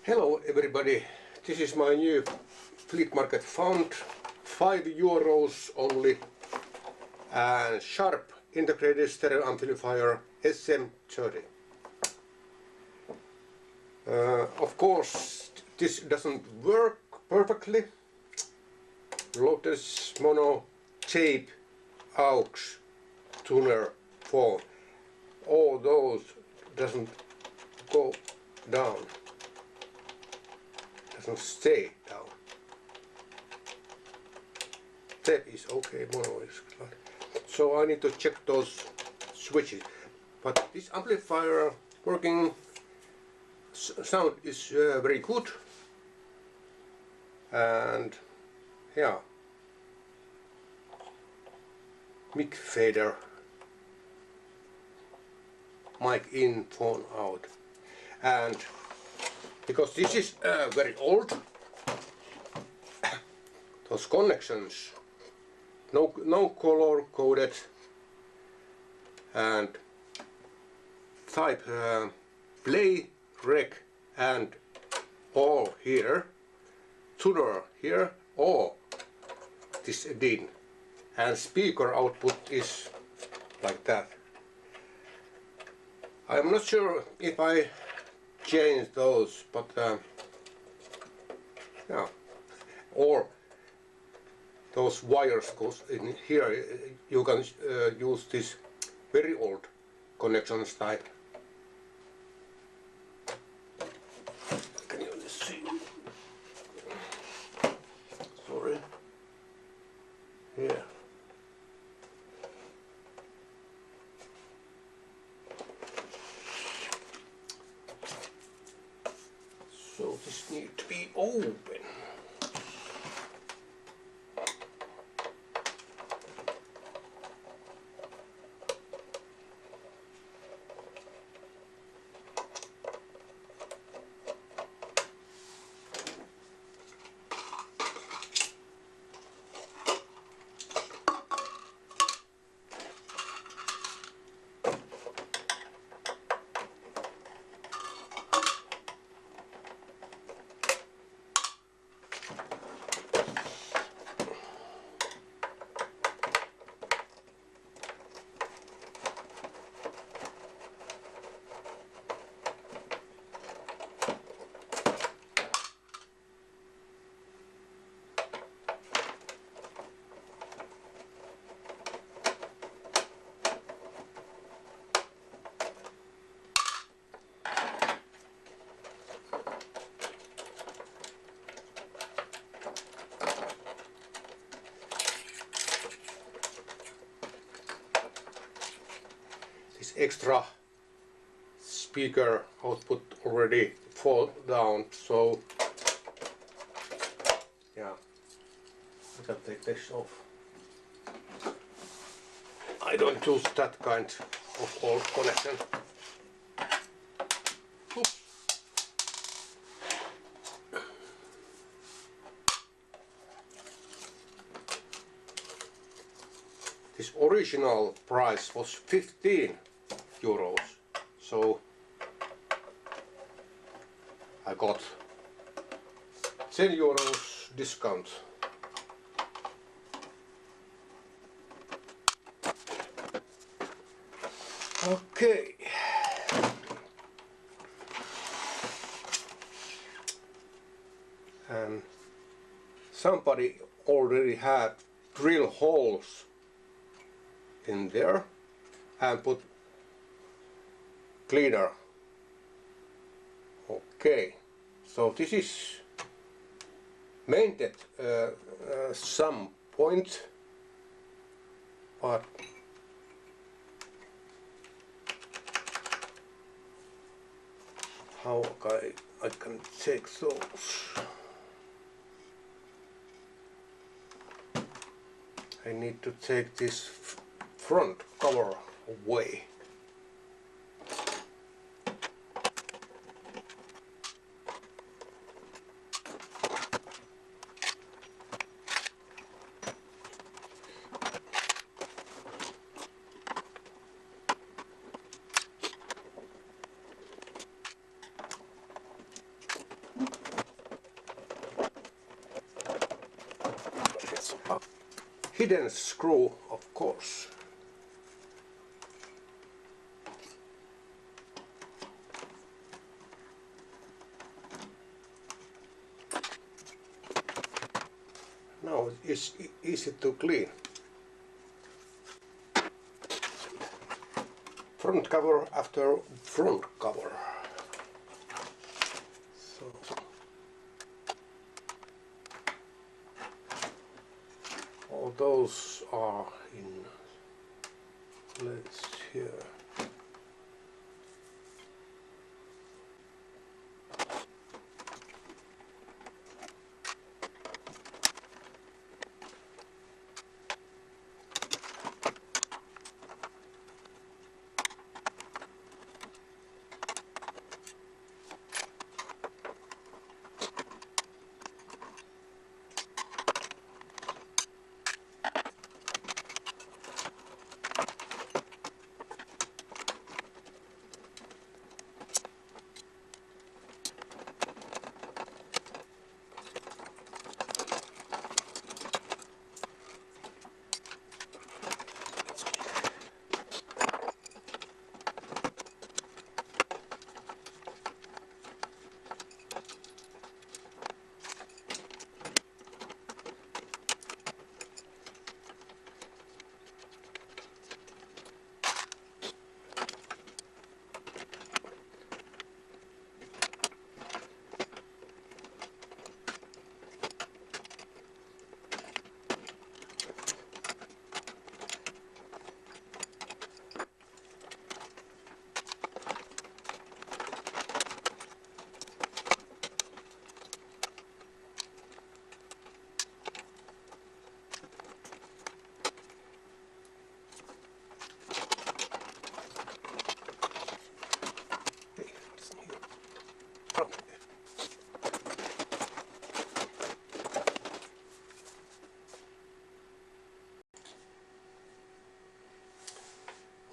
Hello everybody, this is my new Fleet Market found, €5 only, and Sharp integrated stereo amplifier SM30. Of course this doesn't work perfectly. Lotus mono tape aux tuner phone, all those doesn't go down, doesn't stay down. Tape is okay, mono is good. So I need to check those switches. But this amplifier working, sound is very good, and yeah, mic fader, mic in, phone out. And because this is very old, those connections, no color coded, and type play, rec, and all here, tuner here, or this DIN, and speaker output is like that. I'm not sure if I change those, but yeah, or those wires goes in here. You can use this very old connections type. Can you see? Sorry. Here. So this needs to be open. Extra speaker output already fall down, so yeah, I can take this off. I don't use that kind of old connection. Oops. This original price was €15, so I got €10 discount. Okay. And somebody already had drill holes in there and put cleaner. Okay, so this is maintained some point, but how I can take those? I need to take this front cover away. hidden screw, of course. Now it's easy to clean. Front cover after front cover. So all those are in place here.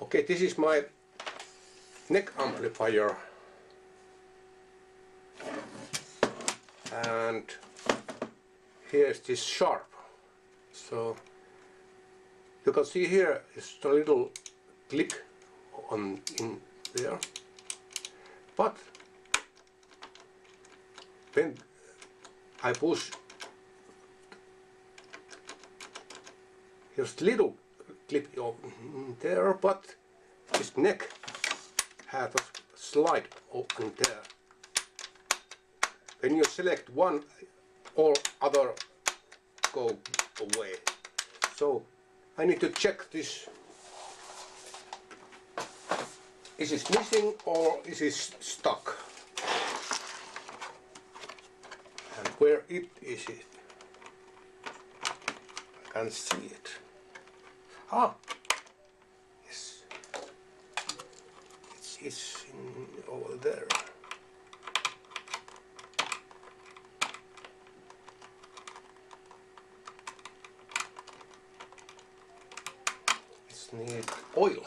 Okay, this is my neck amplifier, and here's this sharp. So you can see here is a little clip on in there, but when I push, here's little clip there, but this neck has a slide open there. When you select one, all other go away. So I need to check this. Is it missing or is it stuck? And where it is it? I can see it. Ah, yes, it's over there. It's need oil.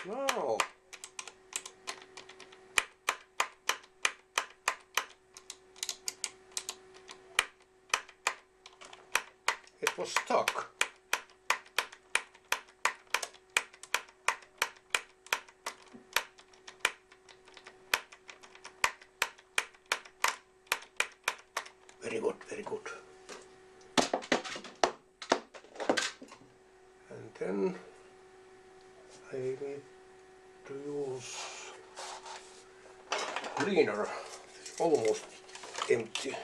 No. It was stuck. Very good, very good. And then I need to use cleaner. It's almost empty.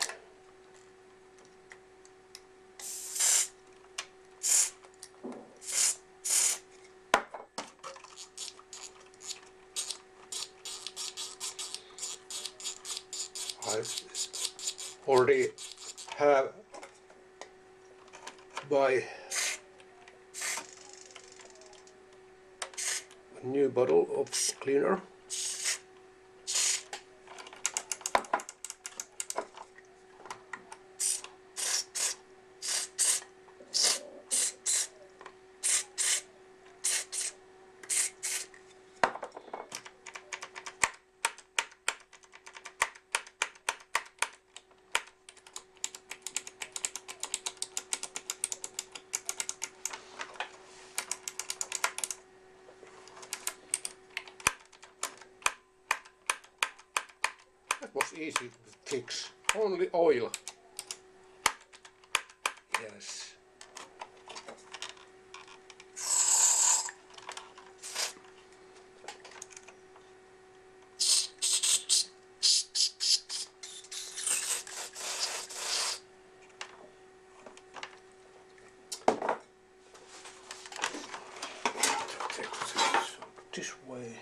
I already have by new bottle of cleaner. That was easy to fix. Only oil. Yes. This way.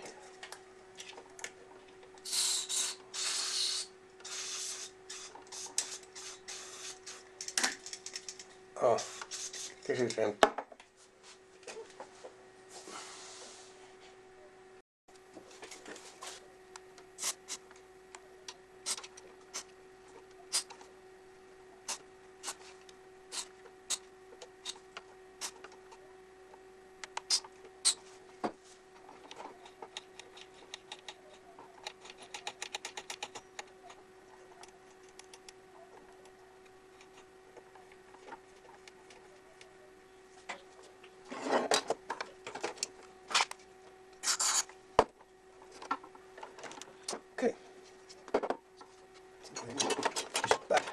Oh, this is empty. Okay. It's back.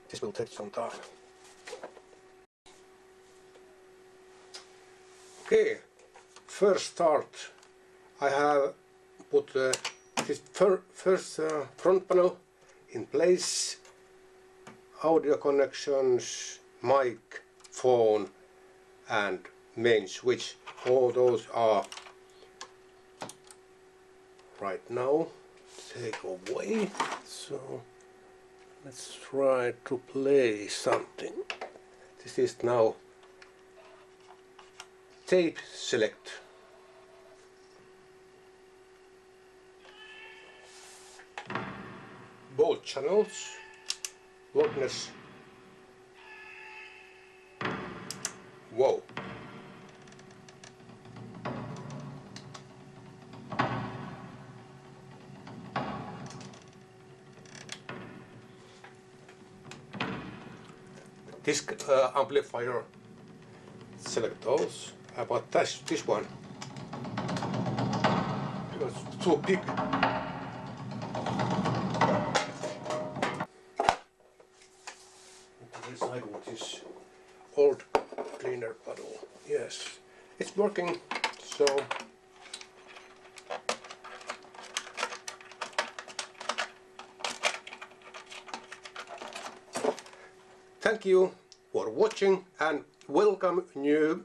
This will take some time. Okay, first start. I have put this first front panel in place. Audio connections, mic, phone, and main switch. All those are right now take away. So let's try to play something. This is now tape select. Both channels, loudness. Whoa. This amplifier, select those, but this one, it was too big. Inside with this old cleaner bottle. Yes, it's working. So thank you for watching and welcome new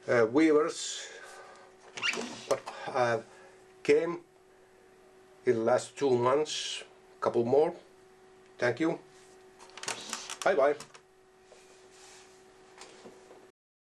viewers that have came in the last 2 months, couple more. Thank you. Bye bye.